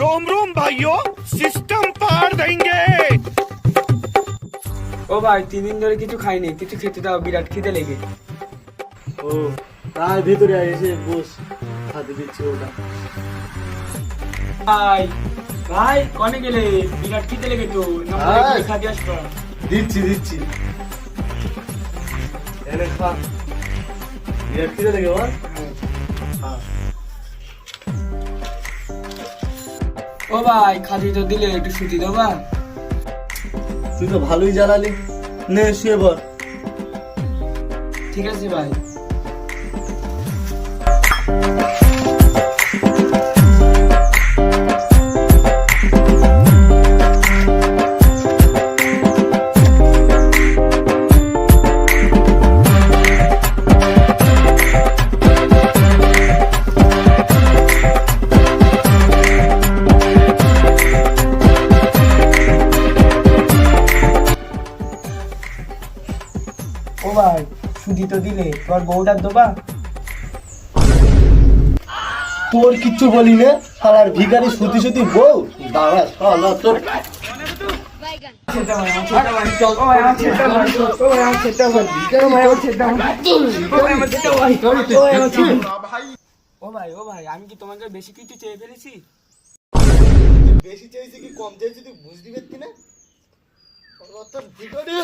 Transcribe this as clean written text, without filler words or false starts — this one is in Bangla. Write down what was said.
रोम रोम भाइयों, सिस्टम पार देंगे। ও ভাই 3 দিন ধরে কিছু খাইনি, কিছু খেতে দাও, বিরাট খিদে লেগে। ও তাই ভিতরে এসে বস, খাতে দিচ্ছি ওটা। ভাই ভাই কোনে গেলে? বিরাট খিদে লেগে তো, ভাই। খাতে আসবা। দিচ্ছি এনে খা, বিরাট খিদে লেগে বল। ও ভাই খাদি তো দিলে, একটু সুতি দেবা? তুই তো ভালোই জ্বালালি, নে শুয়ে পড়। ঠিক আছে ভাই। ও ভাই সুদি তো দিলে, তোমার বউটার দেবা? তোর কিচ্ছু বলি না, শালার ভিখারি সুতি বউ। দাঁড়া শালা তোর। ও ভাই আমি কি তোমাকে বেশি কিছু চেয়ে ফেলেছি? বেশি চাইছি কি কম চাইছি তুই বুঝতে পারতি না? তোর ভিখারি